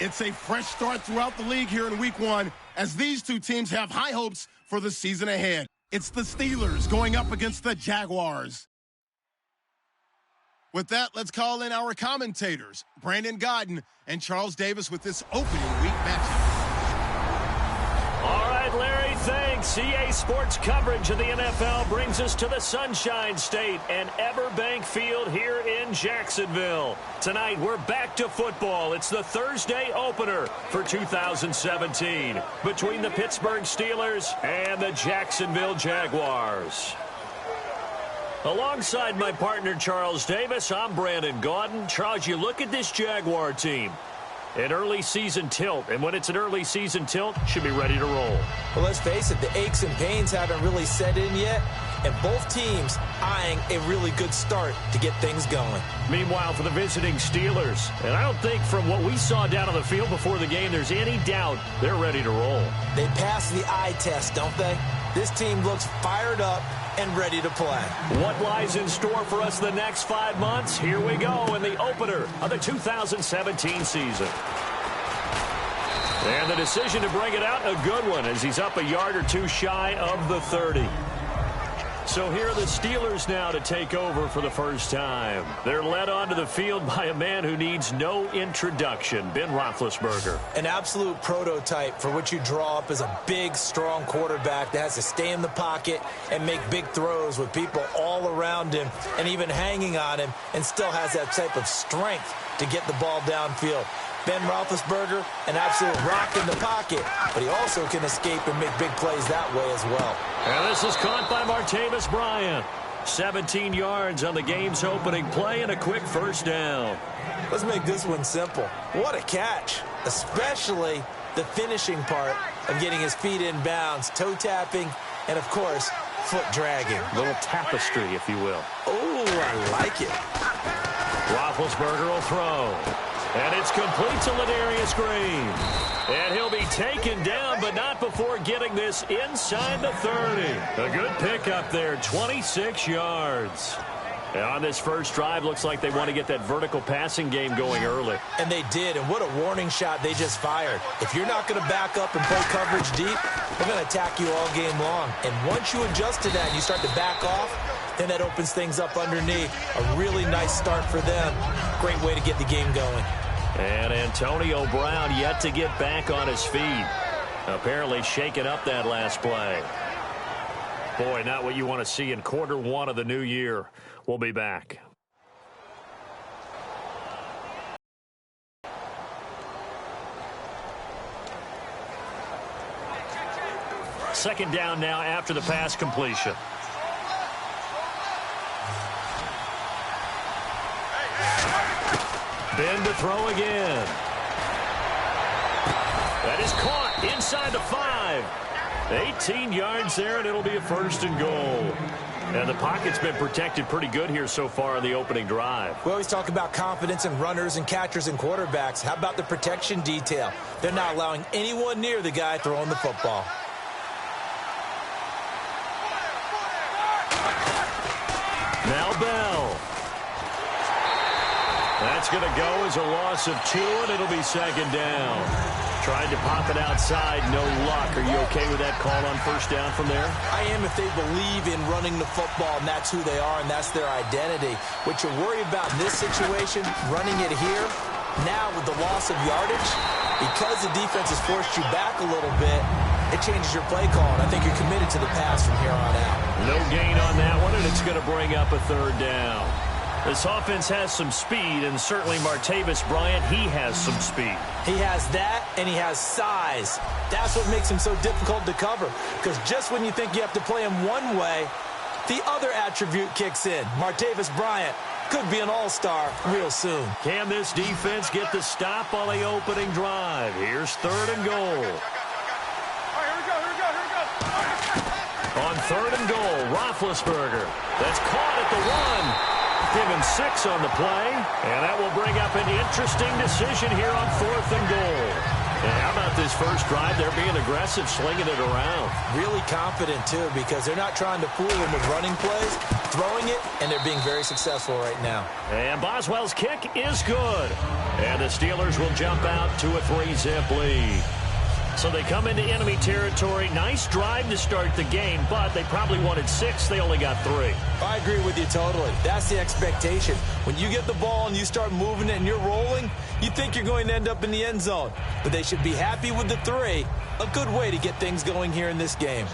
It's a fresh start throughout the league here in Week 1 as these two teams have high hopes for the season ahead. It's the Steelers going up against the Jaguars. With that, let's call in our commentators, Brandon Godden and Charles Davis, with this opening week matchup. All right, Larry, thanks. EA Sports coverage of the NFL brings us to the Sunshine State and Everbank Field here in Jacksonville. Tonight, we're back to football. It's the Thursday opener for 2017 between the Pittsburgh Steelers and the Jacksonville Jaguars. Alongside my partner, Charles Davis, I'm Brandon Gaudin. Charles, you look at this Jaguar team. An early season tilt, and when it's an early season tilt, should be ready to roll. Well, let's face it, the aches and pains haven't really set in yet, and both teams eyeing a really good start to get things going. Meanwhile, for the visiting Steelers, and I don't think from what we saw down on the field before the game, there's any doubt they're ready to roll. They passed the eye test, don't they? This team looks fired up and ready to play. What lies in store for us the next 5 months? Here we go in the opener of the 2017 season. And the decision to bring it out, a good one, as he's up a yard or two shy of the 30. So here are the Steelers now to take over for the first time. They're led onto the field by a man who needs no introduction, Ben Roethlisberger. An absolute prototype for what you draw up as a big, strong quarterback that has to stay in the pocket and make big throws with people all around him and even hanging on him, and still has that type of strength to get the ball downfield. Ben Roethlisberger, an absolute rock in the pocket, but he also can escape and make big plays that way as well. And this is caught by Martavis Bryant. 17 yards on the game's opening play and a quick first down. Let's make this one simple. What a catch, especially the finishing part of getting his feet in bounds, toe tapping, and of course, foot dragging. A little tapestry, if you will. Oh, I like it. Roethlisberger will throw. And it's complete to Ladarius Green. And he'll be taken down, but not before getting this inside the 30. A good pickup there, 26 yards. And on this first drive, looks like they want to get that vertical passing game going early. And they did, and what a warning shot they just fired. If you're not going to back up and play coverage deep, they're going to attack you all game long. And once you adjust to that and you start to back off, then that opens things up underneath. A really nice start for them. Great way to get the game going. And Antonio Brown yet to get back on his feet. Apparently shaking up that last play. Boy, not what you want to see in quarter one of the new year. We'll be back. Second down now after the pass completion. Ben to throw again. That is caught inside the 5. 18 yards there, and it'll be a first and goal. And the pocket's been protected pretty good here so far in the opening drive. We always talk about confidence in runners and catchers and quarterbacks. How about the protection detail? They're not allowing anyone near the guy throwing the football. Now Bell. That's going to go as a loss of 2, and it'll be second down. Tried to pop it outside, no luck. Are you okay with that call on first down from there? I am if they believe in running the football, and that's who they are, and that's their identity. What you're worried about in this situation, running it here, now with the loss of yardage, because the defense has forced you back a little bit, it changes your play call, and I think you're committed to the pass from here on out. No gain on that one, and it's going to bring up a third down. This offense has some speed, and certainly Martavis Bryant, he has some speed. He has that, and he has size. That's what makes him so difficult to cover, because just when you think you have to play him one way, the other attribute kicks in. Martavis Bryant could be an all-star real soon. Can this defense get the stop on the opening drive? Here's third and goal. On third and goal, Roethlisberger. That's caught at the 1. Give him 6 on the play, and that will bring up an interesting decision here on 4th and goal. And how about this first drive? They're being aggressive, slinging it around. Really confident, too, because they're not trying to fool them with running plays, throwing it, and they're being very successful right now. And Boswell's kick is good. And the Steelers will jump out to a 3-zip lead. So they come into enemy territory. Nice drive to start the game, but they probably wanted 6. They only got 3. I agree with you totally. That's the expectation. When you get the ball and you start moving it and you're rolling, you think you're going to end up in the end zone. But they should be happy with the 3. A good way to get things going here in this game.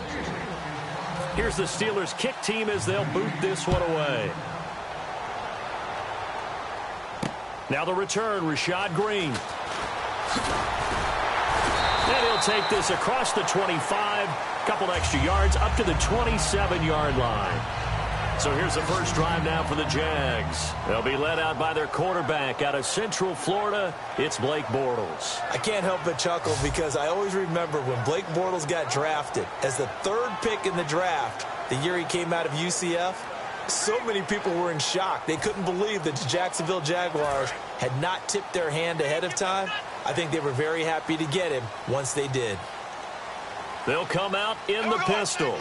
Here's the Steelers kick team as they'll boot this one away. Now the return, Rashad Green. And he'll take this across the 25, couple extra yards up to the 27-yard line. So here's the first drive now for the Jags. They'll be led out by their quarterback out of Central Florida. It's Blake Bortles. I can't help but chuckle because I always remember when Blake Bortles got drafted as the 3rd pick in the draft, the year he came out of UCF. So many people were in shock. They couldn't believe that the Jacksonville Jaguars had not tipped their hand ahead of time. I think they were very happy to get him once they did. They'll come out in the pistol.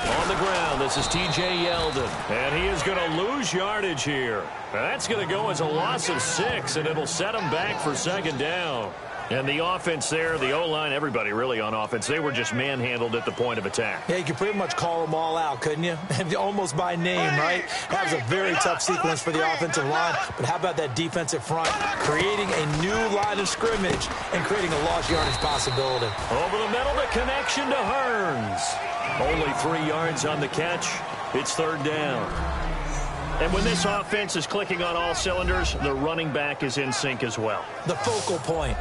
On the ground, this is T.J. Yeldon. And he is going to lose yardage here. That's going to go as a loss of 6, and it'll set him back for 2nd down. And the offense there, the O-line, everybody really on offense, they were just manhandled at the point of attack. Yeah, you could pretty much call them all out, couldn't you? Almost by name, right? That was a very tough sequence for the offensive line. But how about that defensive front? Creating a new line of scrimmage and creating a lost yardage possibility. Over the middle, the connection to Hearns. Only 3 yards on the catch. It's 3rd down. And when this offense is clicking on all cylinders, the running back is in sync as well. The focal point.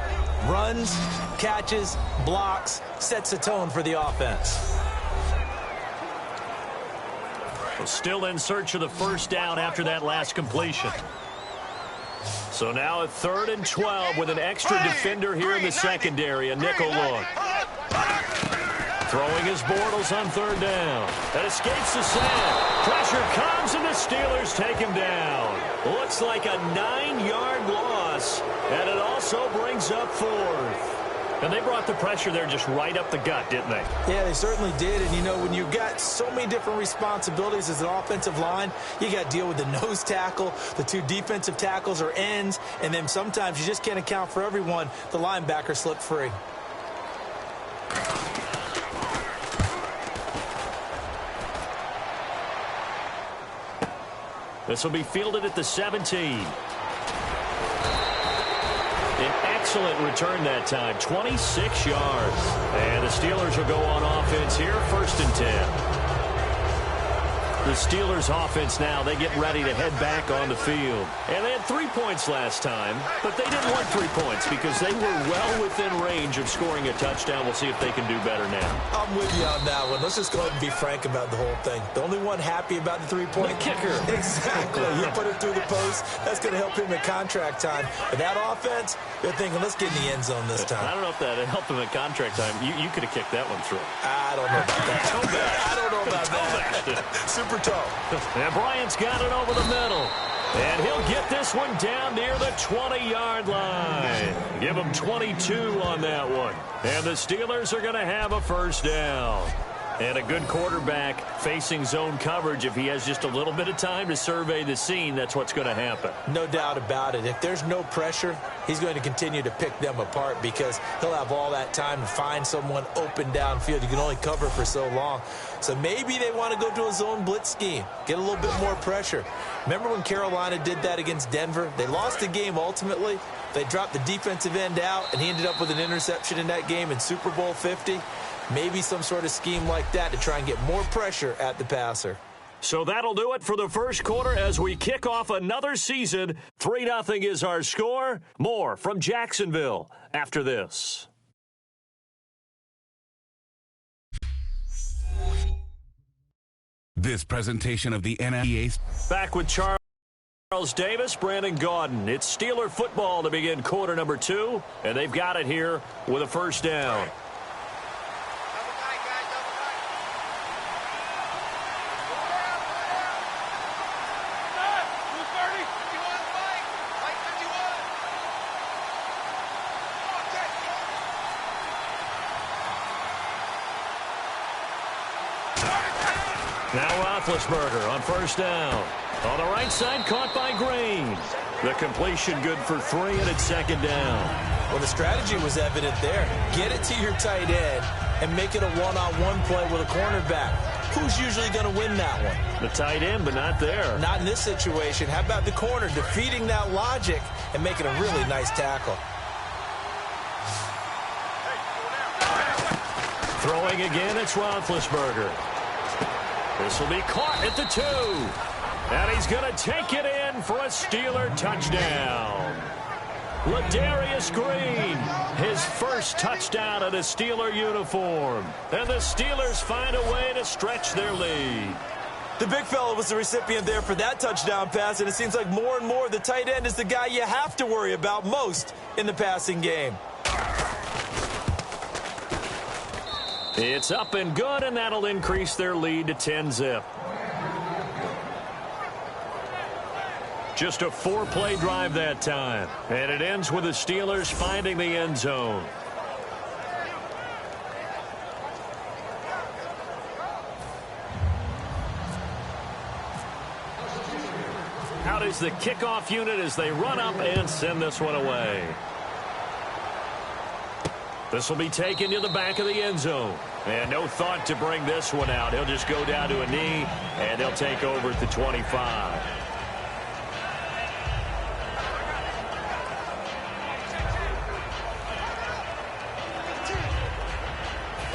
Runs, catches, blocks, sets the tone for the offense. Still in search of the first down after that last completion. So now a 3rd and 12 with an extra defender here in the secondary, a nickel look. Throwing his Bortles on 3rd down. That escapes the sack. Pressure comes and the Steelers take him down. Looks like a 9-yard loss. And it also brings up 4th. And they brought the pressure there just right up the gut, didn't they? Yeah, they certainly did. And, you know, when you've got so many different responsibilities as an offensive line, you got to deal with the nose tackle, the 2 defensive tackles or ends, and then sometimes you just can't account for everyone. The linebacker slipped free. This will be fielded at the 17. An excellent return that time, 26 yards. And the Steelers will go on offense here, 1st and 10. The Steelers offense now, they get ready to head back on the field. And they had 3 points last time, but they didn't want 3 points because they were well within range of scoring a touchdown. We'll see if they can do better now. I'm with you on that one. Let's just go ahead and be frank about the whole thing. The only one happy about the 3-point kicker. Exactly. You put it through the post. That's going to help him at contract time. But that offense, they're thinking, let's get in the end zone this time. I don't know if that helped him at contract time. You could have kicked that one through. I don't know about that. I don't know about that. Super tough. And Bryant's got it over the middle. And he'll get this one down near the 20-yard line. Give him 22 on that one. And the Steelers are going to have a 1st down. And a good quarterback facing zone coverage, if he has just a little bit of time to survey the scene, that's what's going to happen. No doubt about it. If there's no pressure, he's going to continue to pick them apart because he'll have all that time to find someone open downfield. You can only cover for so long. So maybe they want to go to a zone blitz scheme, get a little bit more pressure. Remember when Carolina did that against Denver? They lost the game ultimately. They dropped the defensive end out, and he ended up with an interception in that game in Super Bowl 50. Maybe some sort of scheme like that to try and get more pressure at the passer. So that'll do it for the first quarter as we kick off another season. 3-0 is our score. More from Jacksonville after this. This presentation of the NFL's Back with Charles Davis, Brandon Gaudin. It's Steeler football to begin quarter number 2, and they've got it here with a 1st down. Now Roethlisberger on first down. On the right side, caught by Green. The completion good for 3, and it's second down. Well, the strategy was evident there. Get it to your tight end and make it a one-on-one play with a cornerback. Who's usually going to win that one? The tight end, but not there. Not in this situation. How about the corner defeating that logic and making a really nice tackle? Throwing again, it's Roethlisberger. This will be caught at the 2. And he's going to take it in for a Steeler touchdown. Ladarius Green, his first touchdown in a Steeler uniform. And the Steelers find a way to stretch their lead. The big fella was the recipient there for that touchdown pass, and it seems like more and more the tight end is the guy you have to worry about most in the passing game. It's up and good, and that'll increase their lead to 10-zip. Just a 4-play drive that time. And it ends with the Steelers finding the end zone. Out is the kickoff unit as they run up and send this one away. This will be taken to the back of the end zone. And no thought to bring this one out. He'll just go down to a knee, and they'll take over at the 25.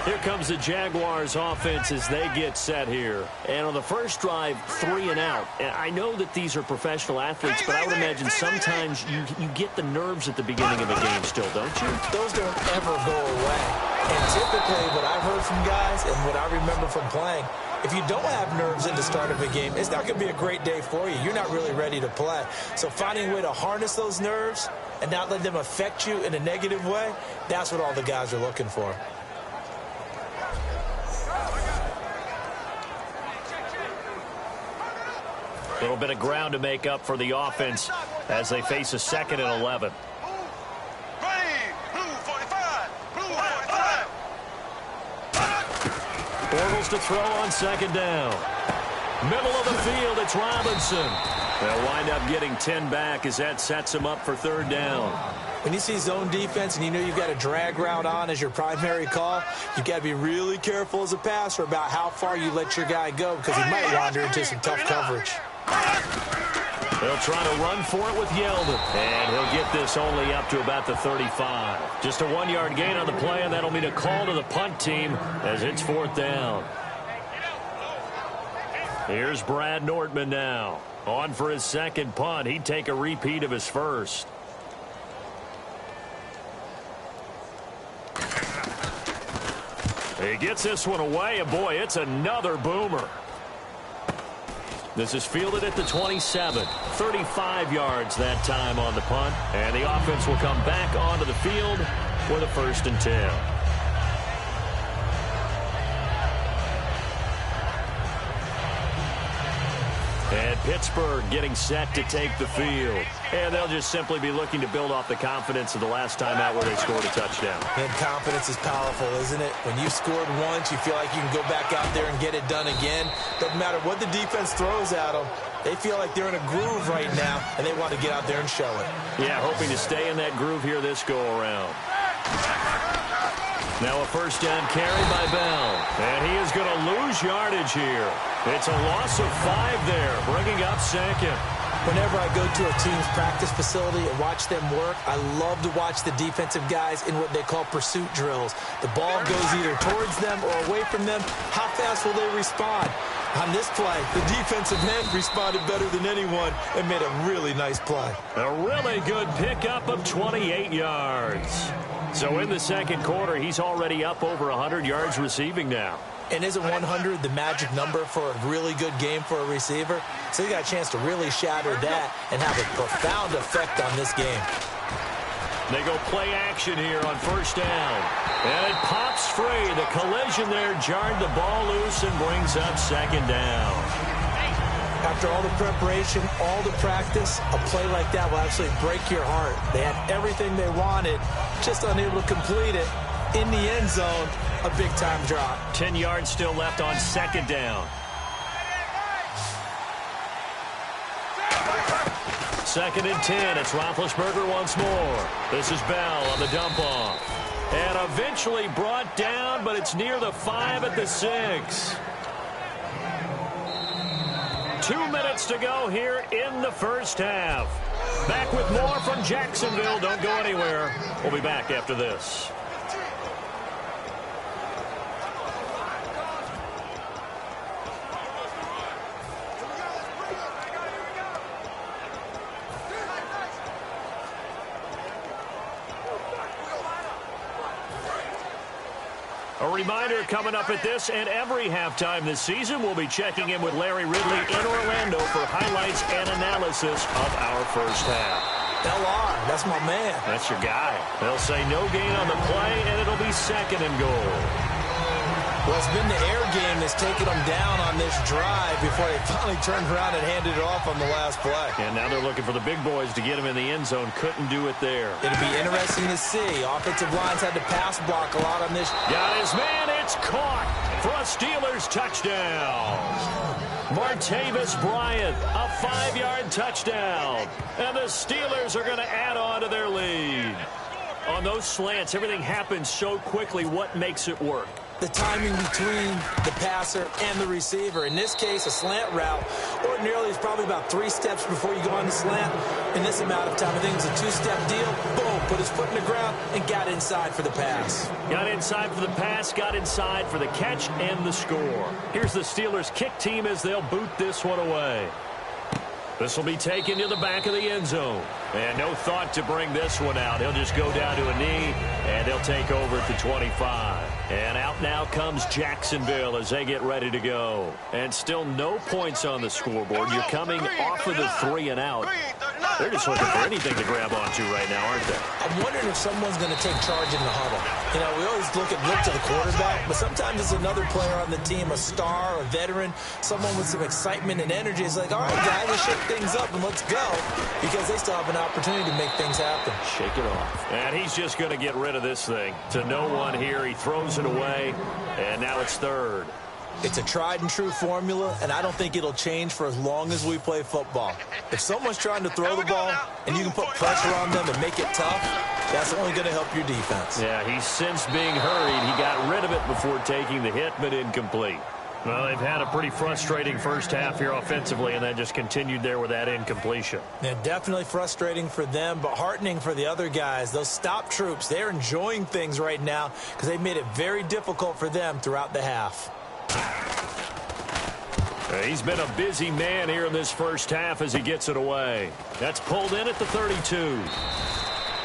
Here comes the Jaguars offense as they get set here. And on the first drive, 3 and out. And I know that these are professional athletes, but I would imagine sometimes you get the nerves at the beginning of a game still, don't you? Those don't ever go away. And typically what I've heard from guys and what I remember from playing, if you don't have nerves at the start of a game, it's not going to be a great day for you. You're not really ready to play. So finding a way to harness those nerves and not let them affect you in a negative way, that's what all the guys are looking for. A little bit of ground to make up for the offense as they face a 2nd and 11. Bortles to throw on 2nd down. Middle of the field, it's Robinson. They'll wind up getting 10 back as that sets them up for 3rd down. When you see zone defense and you know you've got a drag route on as your primary call, you've got to be really careful as a passer about how far you let your guy go because he might wander into some tough coverage. They'll try to run for it with Yeldon. And he'll get this only up to about the 35. Just a 1-yard gain on the play, and that'll mean a call to the punt team as it's 4th down. Here's Brad Nortman now. On for his 2nd punt. He'd take a repeat of his first. He gets this one away, and boy, it's another boomer. This is fielded at the 27. 35 yards that time on the punt. And the offense will come back onto the field with a 1st and 10. And Pittsburgh getting set to take the field. And they'll just simply be looking to build off the confidence of the last time out where they scored a touchdown. And confidence is powerful, isn't it? When you've scored once, you feel like you can go back out there and get it done again. Doesn't matter what the defense throws at them. They feel like they're in a groove right now, and they want to get out there and show it. Yeah, hoping to stay in that groove here this go-around. Now a 1st down carry by Bell. And he is going to lose yardage here. It's a loss of 5 there, bringing up 2nd. Whenever I go to a team's practice facility and watch them work, I love to watch the defensive guys in what they call pursuit drills. The ball goes either towards them or away from them. How fast will they respond? On this play, the defensive end responded better than anyone and made a really nice play. A really good pickup of 28 yards. So in the 2nd quarter, he's already up over 100 yards receiving now. And isn't 100 the magic number for a really good game for a receiver? So he got a chance to really shatter that and have a profound effect on this game. They go play action here on 1st down. And it pops free. The collision there jarred the ball loose and brings up 2nd down. After all the preparation, all the practice, a play like that will actually break your heart. They had everything they wanted, just unable to complete it. In the end zone, a big-time drop. 10 yards still left on 2nd down. 2nd and 10. It's Roethlisberger once more. This is Bell on the dump off. And eventually brought down, but it's near the 5 at the 6. 2 minutes to go here in the first half. Back with more from Jacksonville. Don't go anywhere. We'll be back after this. A reminder coming up at this and every halftime this season, we'll be checking in with Larry Ridley in Orlando for highlights and analysis of our first half. LR, that's my man. That's your guy. They'll say no gain on the play, and it'll be 2nd and goal. Well, it's been the air game that's taken them down on this drive before they finally turned around and handed it off on the last play. And now they're looking for the big boys to get him in the end zone. Couldn't do it there. It'll be interesting to see. Offensive lines had to pass block a lot on this. Got his man. It's caught for a Steelers touchdown. Martavis Bryant, a 5-yard touchdown. And the Steelers are going to add on to their lead. On those slants, everything happens so quickly. What makes it work? The timing between the passer and the receiver. In this case, a slant route ordinarily is probably about 3 steps before you go on the slant. In this amount of time, I think it's a 2-step deal. Boom, put his foot in the ground and got inside for the pass. Got inside for the pass, got inside for the catch and the score. Here's the Steelers kick team as they'll boot this one away. This will be taken to the back of the end zone. And no thought to bring this one out. He'll just go down to a knee, and they'll take over at the 25. And out now comes Jacksonville as they get ready to go. And still no points on the scoreboard. You're coming off of the 3 and out. They're just looking for anything to grab onto right now, aren't they? I'm wondering if someone's going to take charge in the huddle. You know, we always look to the quarterback, but sometimes it's another player on the team, a star, a veteran, someone with some excitement and energy. It's like, all right, guys, let's shake things up and let's go, because they still have an opportunity to make things happen. Shake it off. And he's just going to get rid of this thing. To no one here. He throws it away, and now it's 3rd. It's a tried-and-true formula, and I don't think it'll change for as long as we play football. If someone's trying to throw the ball and you can put pressure on them and make it tough, that's only going to help your defense. Yeah, he's since being hurried. He got rid of it before taking the hit, but incomplete. Well, they've had a pretty frustrating first half here offensively, and that just continued there with that incompletion. Yeah, definitely frustrating for them, but heartening for the other guys. Those stop troops, they're enjoying things right now because they've made it very difficult for them throughout the half. He's been a busy man here in this first half as he gets it away. That's pulled in at the 32.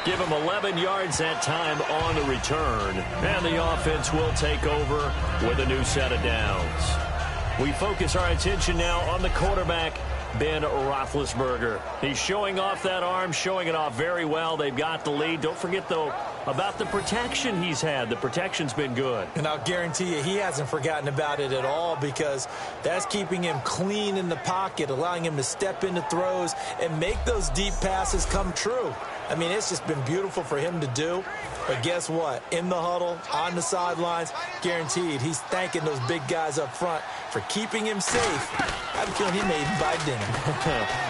Give him 11 yards that time on the return. And the offense will take over with a new set of downs. We focus our attention now on the quarterback, Ben Roethlisberger. He's showing off that arm, showing it off very well. They've got the lead. Don't forget, though, about the protection he's had. The protection's been good. And I'll guarantee you he hasn't forgotten about it at all, because that's keeping him clean in the pocket, allowing him to step into throws and make those deep passes come true. I mean, it's just been beautiful for him to do. But guess what? In the huddle, on the sidelines, guaranteed he's thanking those big guys up front for keeping him safe. I'm feeling he may even buy dinner.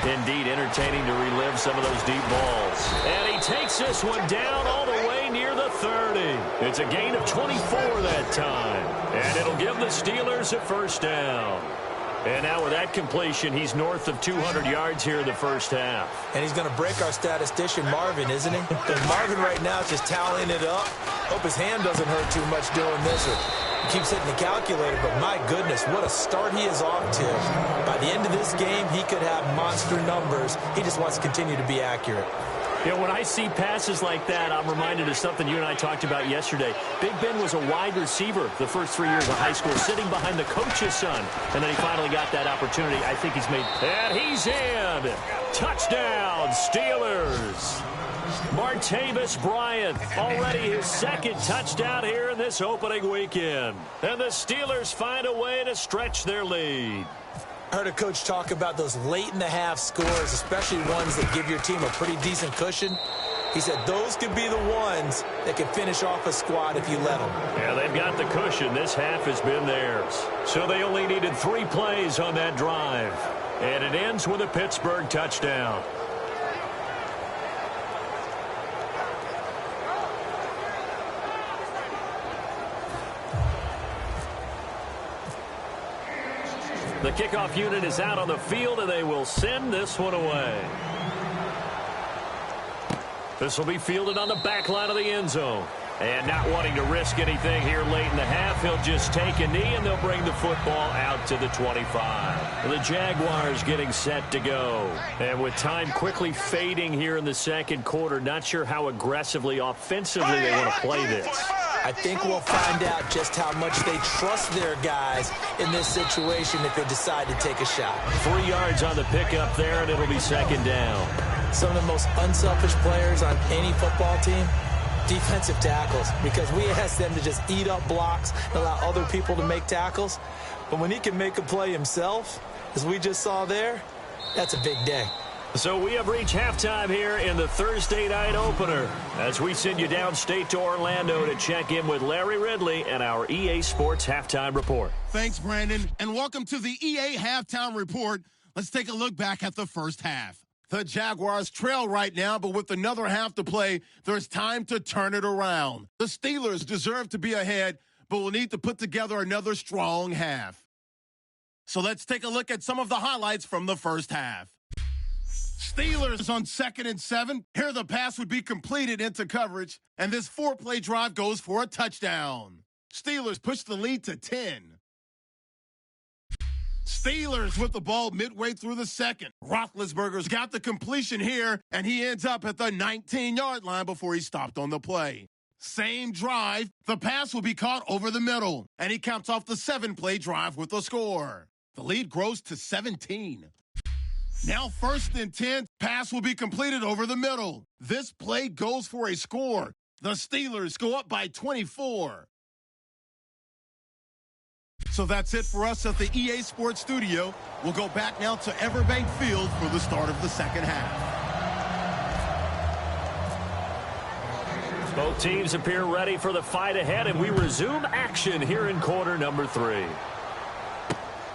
Indeed, entertaining to relive some of those deep balls. And he takes this one down all the way near the 30. It's a gain of 24 that time. And it'll give the Steelers a first down. And now with that completion, he's north of 200 yards here in the first half. And he's going to break our statistician, Marvin, isn't he? Because Marvin right now is just tallying it up. Hope his hand doesn't hurt too much doing this. Or he keeps hitting the calculator, but my goodness, what a start he is off to. By the end of this game, he could have monster numbers. He just wants to continue to be accurate. You know, when I see passes like that, I'm reminded of something you and I talked about yesterday. Big Ben was a wide receiver the first 3 years of high school, sitting behind the coach's son. And then he finally got that opportunity. I think he's made... And he's in! Touchdown, Steelers! Martavis Bryant, already his 2nd touchdown here in this opening weekend. And the Steelers find a way to stretch their lead. I heard a coach talk about those late-in-the-half scores, especially ones that give your team a pretty decent cushion. He said those could be the ones that can finish off a squad if you let them. Yeah, they've got the cushion. This half has been theirs. So they only needed 3 plays on that drive. And it ends with a Pittsburgh touchdown. The kickoff unit is out on the field, and they will send this one away. This will be fielded on the back line of the end zone. And not wanting to risk anything here late in the half, he'll just take a knee, and they'll bring the football out to the 25. The Jaguars getting set to go. And with time quickly fading here in the second quarter, not sure how aggressively, offensively they want to play this. I think we'll find out just how much they trust their guys in this situation if they decide to take a shot. 3 yards on the pickup there, and it'll be second down. Some of the most unselfish players on any football team, defensive tackles, because we ask them to just eat up blocks and allow other people to make tackles. But when he can make a play himself, as we just saw there, that's a big day. So we have reached halftime here in the Thursday night opener as we send you downstate to Orlando to check in with Larry Ridley and our EA Sports Halftime Report. Thanks, Brandon, and welcome to the EA Halftime Report. Let's take a look back at the first half. The Jaguars trail right now, but with another half to play, there's time to turn it around. The Steelers deserve to be ahead, but will need to put together another strong half. So let's take a look at some of the highlights from the first half. Steelers on 2nd and 7. Here the pass would be completed into coverage, and this 4-play drive goes for a touchdown. Steelers push the lead to 10. Steelers with the ball midway through the second. Roethlisberger's got the completion here, and he ends up at the 19-yard line before he stopped on the play. Same drive, the pass will be caught over the middle, and he counts off the 7-play drive with a score. The lead grows to 17. Now 1st and 10, pass will be completed over the middle. This play goes for a score. The Steelers go up by 24. So that's it for us at the EA Sports Studio. We'll go back now to Everbank Field for the start of the second half. Both teams appear ready for the fight ahead, and we resume action here in quarter number 3.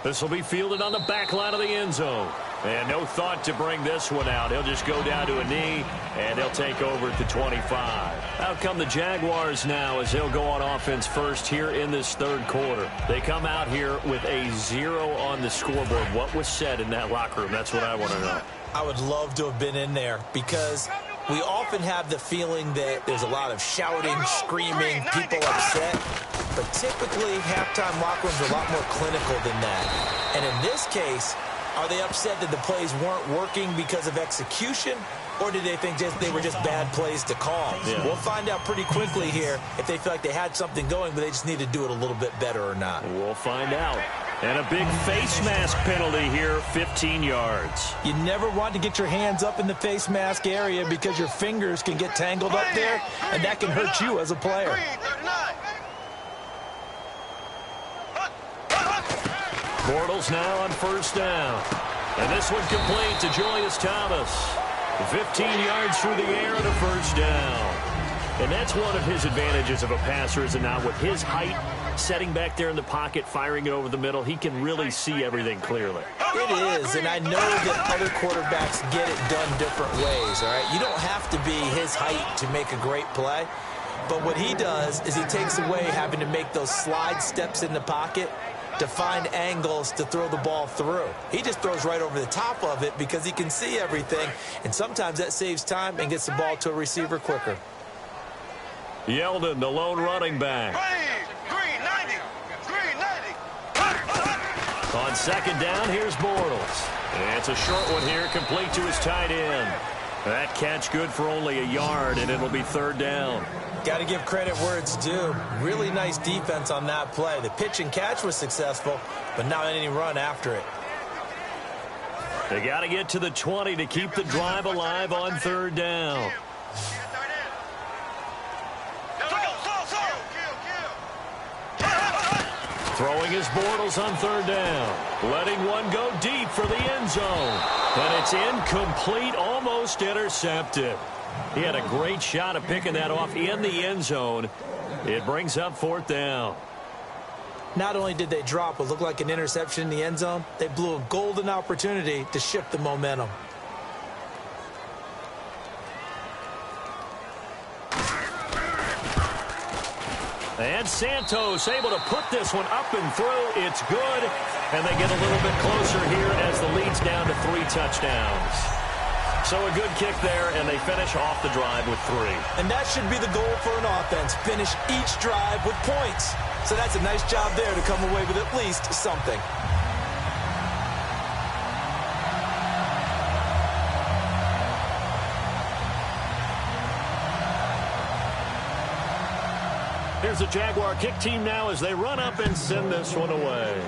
This will be fielded on the back line of the end zone. And no thought to bring this one out. He'll just go down to a knee, and he'll take over at the 25. Out come the Jaguars now as they'll go on offense first here in this third quarter. They come out here with a 0 on the scoreboard. What was said in that locker room? That's what I want to know. I would love to have been in there because we often have the feeling that there's a lot of shouting, screaming, people upset. But typically, halftime locker rooms are a lot more clinical than that. And in this case, are they upset that the plays weren't working because of execution, or did they think they were just bad plays to call? Yeah. We'll find out pretty quickly here if they feel like they had something going, but they just need to do it a little bit better or not. We'll find out. And a big face mask penalty here, 15 yards. You never want to get your hands up in the face mask area because your fingers can get tangled up there, and that can hurt you as a player. Bortles now on 1st down. And this one complete to Julius Thomas. 15 yards through the air and a 1st down. And that's one of his advantages of a passer, is it not? With his height, setting back there in the pocket, firing it over the middle, he can really see everything clearly. It is, and I know that other quarterbacks get it done different ways, all right? You don't have to be his height to make a great play. But what he does is he takes away having to make those slide steps in the pocket to find angles to throw the ball through. He just throws right over the top of it because he can see everything, and sometimes that saves time and gets the ball to a receiver quicker. Yeldon, the lone running back. 390. On 2nd down, here's Bortles. And it's a short one here, complete to his tight end. That catch good for only a yard, and it'll be 3rd down. Got to give credit where it's due. Really nice defense on that play. The pitch and catch was successful, but not any run after it. They got to get to the 20 to keep the drive alive on 3rd down. Throwing his Bortles on 3rd down. Letting one go deep for the end zone. And it's incomplete, almost intercepted. He had a great shot at picking that off in the end zone. It brings up 4th down. Not only did they drop what looked like an interception in the end zone, they blew a golden opportunity to shift the momentum. And Santos able to put this one up and through. It's good. And they get a little bit closer here as the lead's down to 3 touchdowns. So a good kick there, and they finish off the drive with 3. And that should be the goal for an offense, finish each drive with points. So that's a nice job there to come away with at least something. Here's the Jaguar kick team now as they run up and send this one away.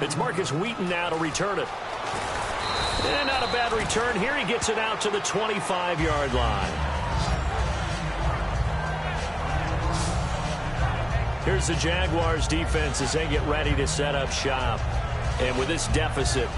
It's Marcus Wheaton now to return it. And not a bad return here. He gets it out to the 25-yard line. Here's the Jaguars defense as they get ready to set up shop. And with this deficit,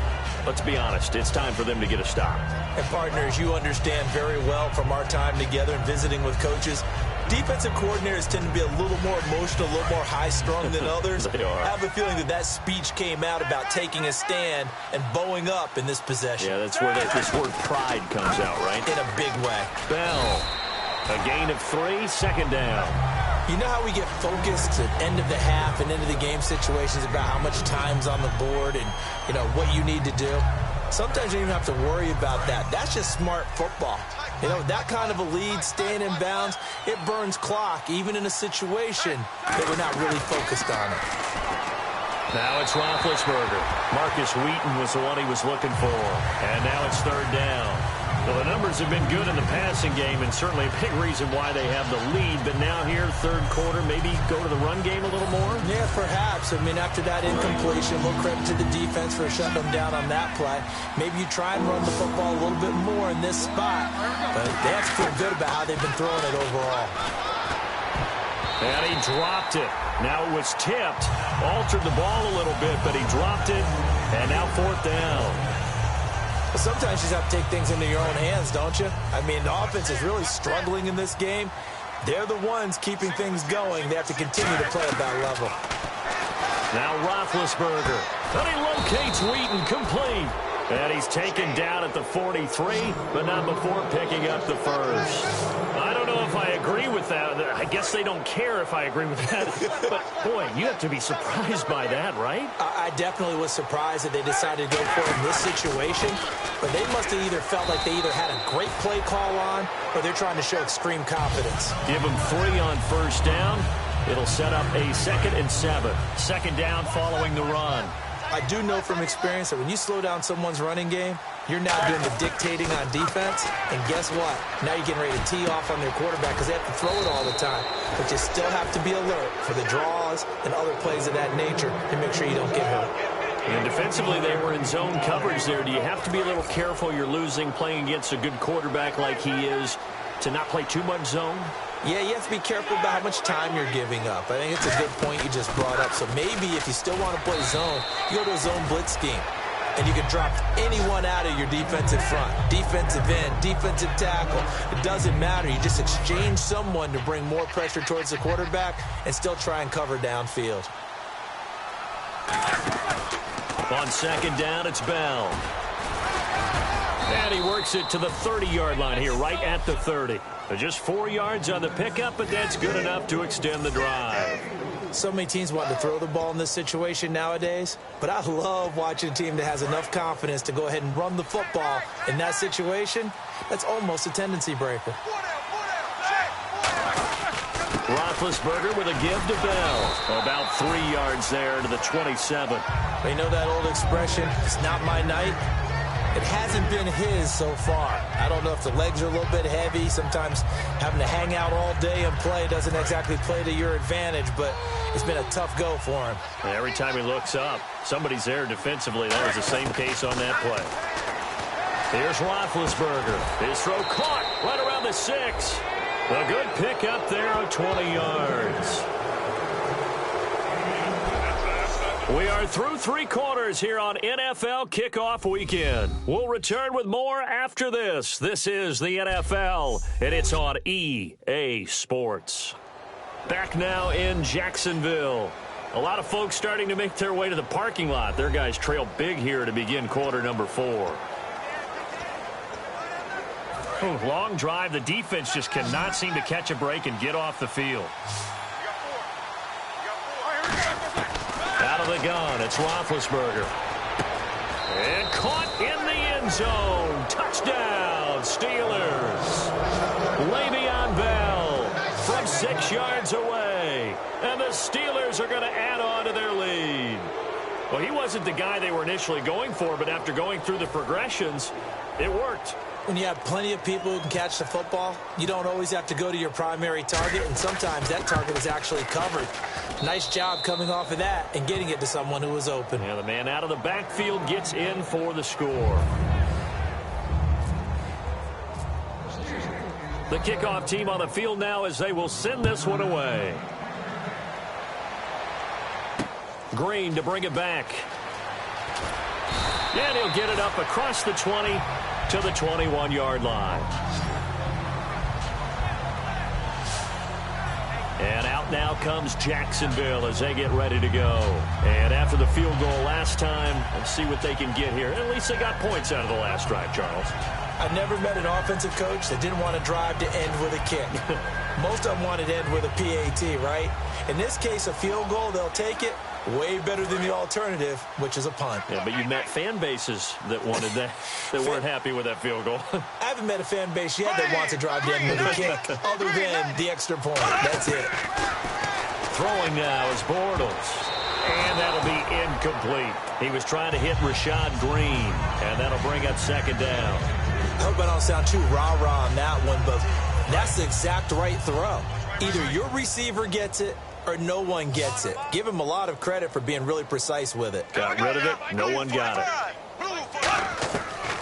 let's be honest, it's time for them to get a stop. And partners, you understand very well from our time together and visiting with coaches, defensive coordinators tend to be a little more emotional, a little more high-strung than others. They are. I have a feeling that speech came out about taking a stand and bowing up in this possession. Yeah, that's where this word pride comes out, right? In a big way. Bell, a gain of 3, second down. You know how we get focused at end of the half and into the game situations about how much time's on the board and, you know, what you need to do? Sometimes you don't even have to worry about that. That's just smart football. You know, that kind of a lead, staying in bounds, it burns clock, even in a situation that we're not really focused on it. Now it's Roethlisberger. Marcus Wheaton was the one he was looking for. And now it's third down. Well, the numbers have been good in the passing game, and certainly a big reason why they have the lead. But now here, third quarter, maybe go to the run game a little more? Yeah, perhaps. I mean, after that incompletion, a little credit to the defense for shutting them down on that play. Maybe you try and run the football a little bit more in this spot. But they have to feel good about how they've been throwing it overall. And he dropped it. Now it was tipped. Altered the ball a little bit, but he dropped it. And now fourth down. But sometimes you just have to take things into your own hands, don't you? I mean, the offense is really struggling in this game. They're the ones keeping things going. They have to continue to play at that level. Now Roethlisberger. And he locates Wheaton complete. And he's taken down at the 43, but not before picking up the first. I don't know if I agree with that. I guess they don't care if I agree with that. But, boy, you have to be surprised by that, right? I definitely was surprised that they decided to go for it in this situation. But they must have either felt like they either had a great play call on or they're trying to show extreme confidence. Give them 3 on first down. It'll set up a 2nd and 7. Second down following the run. I do know from experience that when you slow down someone's running game, you're now doing the dictating on defense. And guess what? Now you're getting ready to tee off on their quarterback because they have to throw it all the time. But you still have to be alert for the draws and other plays of that nature to make sure you don't get hurt. And defensively, they were in zone coverage there. Do you have to be a little careful you're losing playing against a good quarterback like he is to not play too much zone? Yeah, you have to be careful about how much time you're giving up. I think it's a good point you just brought up. So maybe if you still want to play zone, you go to a zone blitz scheme. And you can drop anyone out of your defensive front. Defensive end, defensive tackle. It doesn't matter. You just exchange someone to bring more pressure towards the quarterback and still try and cover downfield. On second down, it's Bell. And he works it to the 30-yard line here, right at the 30. Just 4 yards on the pickup, but that's good enough to extend the drive. So many teams want to throw the ball in this situation nowadays, but I love watching a team that has enough confidence to go ahead and run the football in that situation. That's almost a tendency breaker. Roethlisberger with a give to Bell. About 3 yards there to the 27. You know that old expression, it's not my night? It hasn't been his so far. I don't know if the legs are a little bit heavy. Sometimes having to hang out all day and play doesn't exactly play to your advantage, but it's been a tough go for him. And every time he looks up, somebody's there defensively. That was the same case on that play. Here's Roethlisberger. His throw caught right around the 6. A good pick up there of 20 yards. We are through 3 quarters here on NFL Kickoff Weekend. We'll return with more after this. This is the NFL, and it's on EA Sports. Back now in Jacksonville. A lot of folks starting to make their way to the parking lot. Their guys trail big here to begin quarter number 4. Long drive. The defense just cannot seem to catch a break and get off the field. Out out of the gun. It's Roethlisberger. And caught in the end zone. Touchdown, Steelers. Le'Veon Bell from 6 yards away. And the Steelers are going to add on to their lead. Well, he wasn't the guy they were initially going for, but after going through the progressions, it worked. When you have plenty of people who can catch the football, you don't always have to go to your primary target, and sometimes that target is actually covered. Nice job coming off of that and getting it to someone who was open. Yeah, the man out of the backfield gets in for the score. The kickoff team on the field now as they will send this one away. Green to bring it back. And he'll get it up across the 20 to the 21-yard line. And out now comes Jacksonville as they get ready to go. And after the field goal last time, let's see what they can get here. At least they got points out of the last drive, Charles. I've never met an offensive coach that didn't want to drive to end with a kick. Most of them wanted to end with a PAT, right? In this case, a field goal, they'll take it. Way better than the alternative, which is a punt. Yeah, but you met fan bases that wanted that, that weren't happy with that field goal. I haven't met a fan base yet that wants to drive to end with a kick, other than the extra point. That's it. Throwing now is Bortles. And that'll be incomplete. He was trying to hit Rashad Green, and that'll bring up second down. I hope I don't sound too rah-rah on that one, but that's the exact right throw. Either your receiver gets it or no one gets it. Give him a lot of credit for being really precise with it. Got rid of it. No one got it.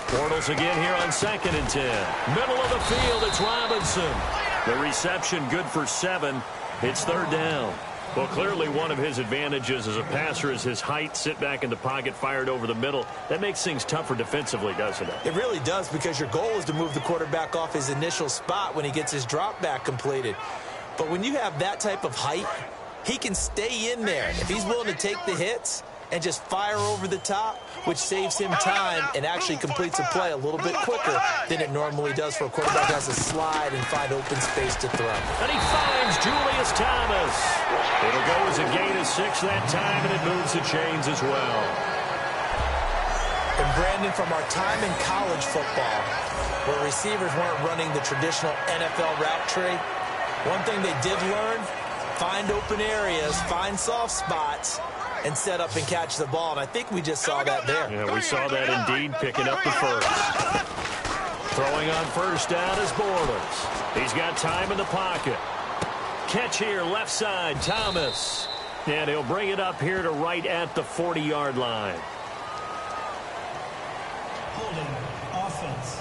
Bortles again here on 2nd and 10. Middle of the field, it's Robinson. The reception good for 7. It's 3rd down. Well, clearly one of his advantages as a passer is his height. Sit back in the pocket, fired over the middle. That makes things tougher defensively, doesn't it? It really does, because your goal is to move the quarterback off his initial spot when he gets his drop back completed. But when you have that type of height, he can stay in there. If he's willing to take the hits and just fire over the top, which saves him time and actually completes a play a little bit quicker than it normally does for a quarterback who has to slide and find open space to throw. And he finds Julius Thomas. It'll go as a gain of 6 that time, and it moves the chains as well. And Brandon, from our time in college football, where receivers weren't running the traditional NFL route tree, one thing they did learn, find open areas, find soft spots, and set up and catch the ball. And I think we just saw that there. Yeah, we saw that indeed, picking up the first. Throwing on 1st down is Bortles. He's got time in the pocket. Catch here, left side, Thomas. And he'll bring it up here to right at the 40-yard line. Holding offense.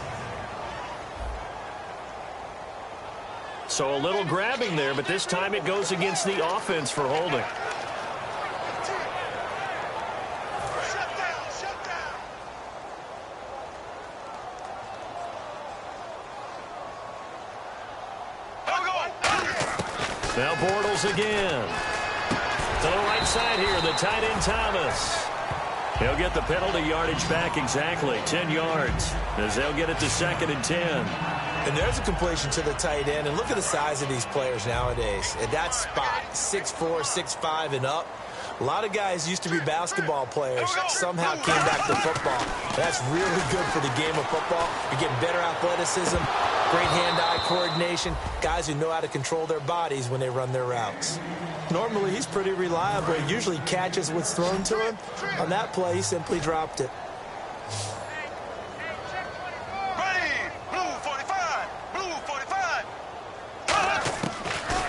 So a little grabbing there, but this time it goes against the offense for holding. Now Bortles again. To the right side here, the tight end Thomas. He'll get the penalty yardage back exactly, 10 yards, as they'll get it to 2nd and 10. And there's a completion to the tight end. And look at the size of these players nowadays. At that spot, 6'4", 6'5", and up. A lot of guys used to be basketball players, somehow came back to football. That's really good for the game of football. You're getting better athleticism, great hand-eye coordination, guys who know how to control their bodies when they run their routes. Normally, he's pretty reliable. He usually catches what's thrown to him. On that play, he simply dropped it.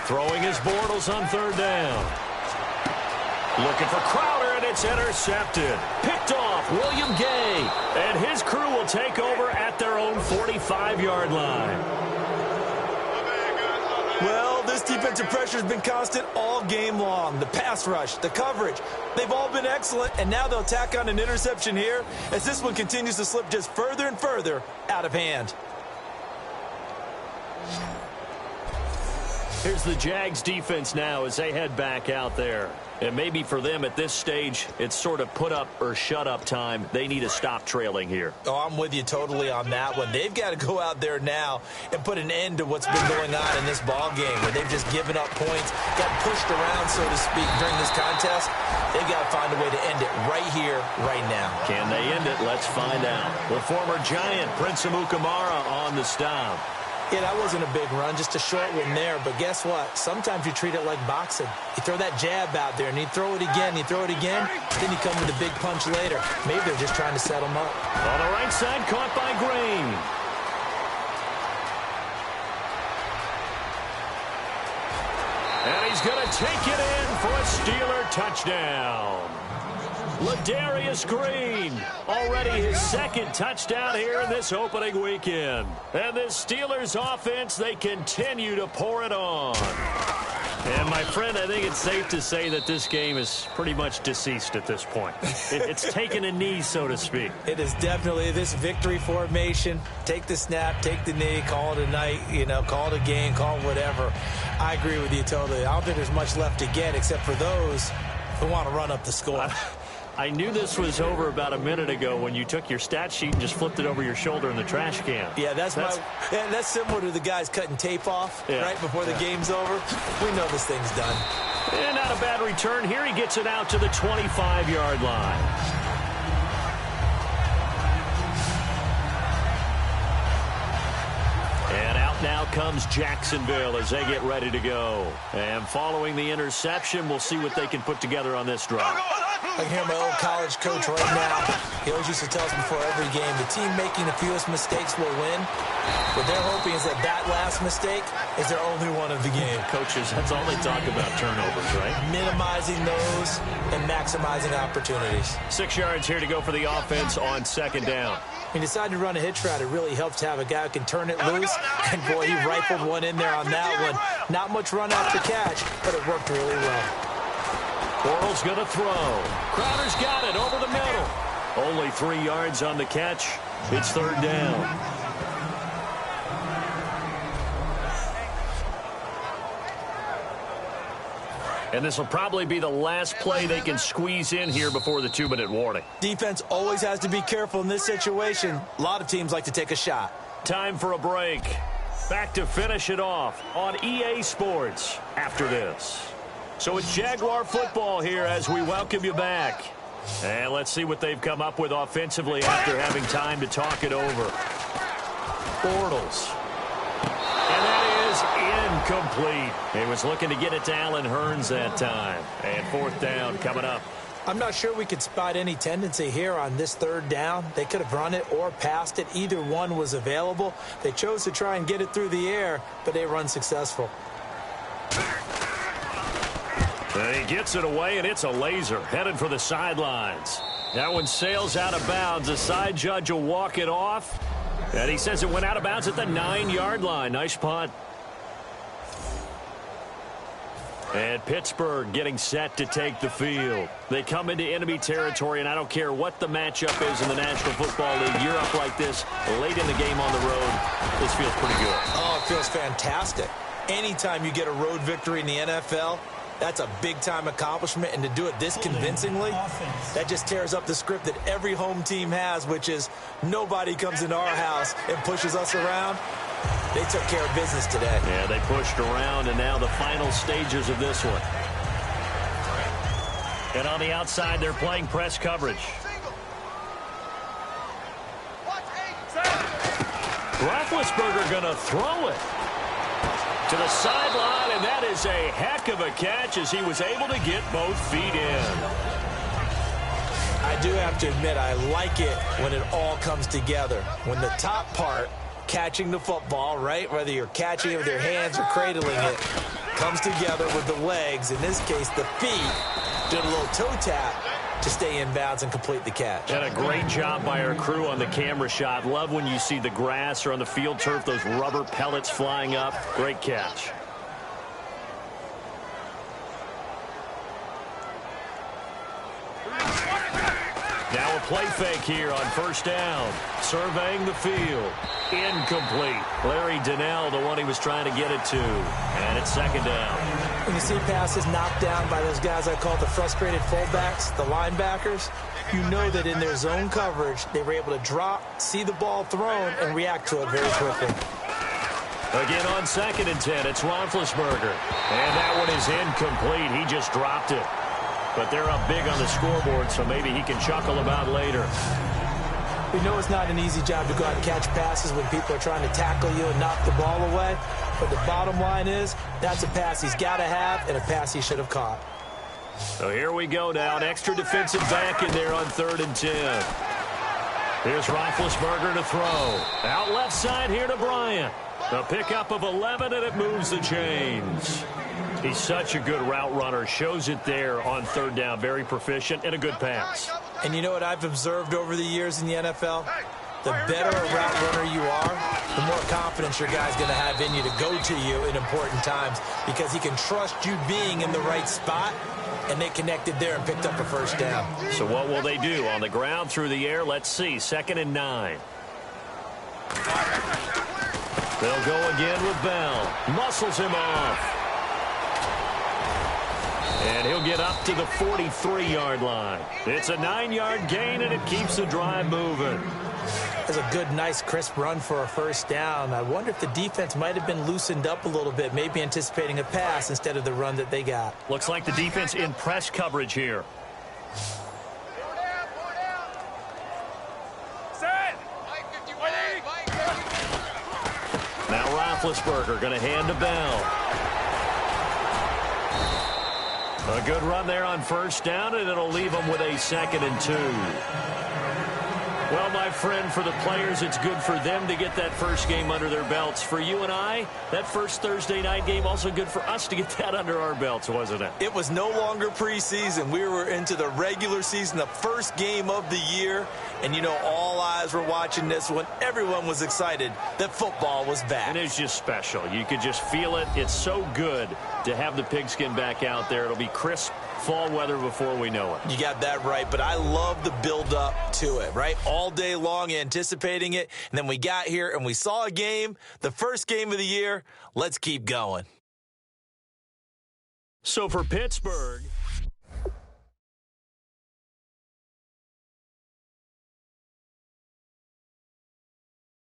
Throwing his Bortles on 3rd down. Looking for Crowder, and it's intercepted. Picked off William Gay, and his crew will take over at their own 45-yard line. Well, this defensive pressure has been constant all game long. The pass rush, the coverage, they've all been excellent, and now they'll tack on an interception here as this one continues to slip just further and further out of hand. Here's the Jags defense now as they head back out there. And maybe for them at this stage, it's sort of put up or shut up time. They need to stop trailing here. Oh, I'm with you totally on that one. They've got to go out there now and put an end to what's been going on in this ball game where they've just given up points, got pushed around, so to speak, during this contest. They've got to find a way to end it right here, right now. Can they end it? Let's find out. The former Giant, Prince Amukamara, on the stop. Yeah, that wasn't a big run, just a short one there. But guess what? Sometimes you treat it like boxing. You throw that jab out there, and you throw it again, you throw it again, then you come with a big punch later. Maybe they're just trying to set them up. On the right side, caught by Green. And he's going to take it in for a Steeler touchdown. Ladarius Green, already his second touchdown here in this opening weekend. And this Steelers offense, they continue to pour it on. And, my friend, I think it's safe to say that this game is pretty much deceased at this point. It's taken a knee, so to speak. It is definitely this victory formation. Take the snap, take the knee, call it a night, call it a game, call it whatever. I agree with you totally. I don't think there's much left to get except for those who want to run up the score. I knew this was over about a minute ago when you took your stat sheet and just flipped it over your shoulder in the trash can. Yeah, that's similar to the guys cutting tape off right before the game's over. We know this thing's done. And not a bad return here. He gets it out to the 25-yard line. And out now comes Jacksonville as they get ready to go. And following the interception, we'll see what they can put together on this drive. I can hear my old college coach right now. He always used to tell us before every game, the team making the fewest mistakes will win. What they're hoping is that last mistake is their only one of the game. Coaches, that's all they talk about, turnovers, right? Minimizing those and maximizing opportunities. 6 yards here to go for the offense on second down. He decided to run a hitch route. It really helps to have a guy who can turn it loose. And, boy, he rifled one in there on that one. Not much run after catch, but it worked really well. Bortles going to throw. Crowder's got it over the middle. Only 3 yards on the catch. It's third down. And this will probably be the last play they can squeeze in here before the 2-minute warning. Defense always has to be careful in this situation. A lot of teams like to take a shot. Time for a break. Back to finish it off on EA Sports after this. So it's Jaguar football here as we welcome you back. And let's see what they've come up with offensively after having time to talk it over. Bortles. And that is incomplete. He was looking to get it to Allen Hurns that time. And fourth down coming up. I'm not sure we could spot any tendency here on this third down. They could have run it or passed it. Either one was available. They chose to try and get it through the air, but they run successful. And he gets it away, and it's a laser headed for the sidelines. That one sails out of bounds. The side judge will walk it off. And he says it went out of bounds at the 9-yard line. Nice punt. And Pittsburgh getting set to take the field. They come into enemy territory, and I don't care what the matchup is in the National Football League. You're up like this late in the game on the road. This feels pretty good. Oh, it feels fantastic. Anytime you get a road victory in the NFL, that's a big-time accomplishment, and to do it this convincingly, that just tears up the script that every home team has, which is nobody comes into our house and pushes us around. They took care of business today. Yeah, they pushed around, and now the final stages of this one. And on the outside, they're playing press coverage. Roethlisberger going to throw it to the sideline, and that is a heck of a catch as he was able to get both feet in. I do have to admit, I like it when it all comes together. When the top part, catching the football, right, whether you're catching it with your hands or cradling it, comes together with the legs, in this case the feet, did a little toe tap to stay in bounds and complete the catch. And a great job by our crew on the camera shot. Love when you see the grass or on the field turf, those rubber pellets flying up. Great catch. Now a play fake here on first down. Surveying the field. Incomplete. Larry Donnell, the one he was trying to get it to. And it's second down. When you see passes knocked down by those guys I call the frustrated fullbacks, the linebackers, you know that in their zone coverage, they were able to drop, see the ball thrown, and react to it very quickly. Again on 2nd and 10, it's Roethlisberger. And that one is incomplete. He just dropped it. But they're up big on the scoreboard, so maybe he can chuckle about later. We know it's not an easy job to go out and catch passes when people are trying to tackle you and knock the ball away. But the bottom line is, that's a pass he's got to have and a pass he should have caught. So here we go now. An extra defensive back in there on 3rd and 10. Here's Roethlisberger to throw. Out left side here to Bryant. The pickup of 11, and it moves the chains. He's such a good route runner. Shows it there on 3rd down. Very proficient and a good pass. And you know what I've observed over the years in the NFL? The better a route runner you are, the more confidence your guy's going to have in you to go to you in important times because he can trust you being in the right spot, and they connected there and picked up a first down. So what will they do? On the ground, through the air, let's see. 2nd and 9. They'll go again with Bell. Muscles him off. And he'll get up to the 43-yard line. It's a 9-yard gain, and it keeps the drive moving. That's a good, nice, crisp run for a first down. I wonder if the defense might have been loosened up a little bit, maybe anticipating a pass instead of the run that they got. Looks like the defense in press coverage here. Now Roethlisberger going to hand to Bell. A good run there on first down, and it'll leave them with a 2nd and 2. Well, my friend, for the players, it's good for them to get that first game under their belts. For you and I, that first Thursday night game, also good for us to get that under our belts, wasn't it? It was no longer preseason. We were into the regular season, the first game of the year. And, you know, all eyes were watching this when everyone was excited that football was back. And it's just special. You could just feel it. It's so good to have the pigskin back out there. It'll be crisp fall weather before we know it. You got that right, but I love the build-up to it, right? All day long anticipating it, and then we got here and we saw a game, the first game of the year. Let's keep going. So for Pittsburgh...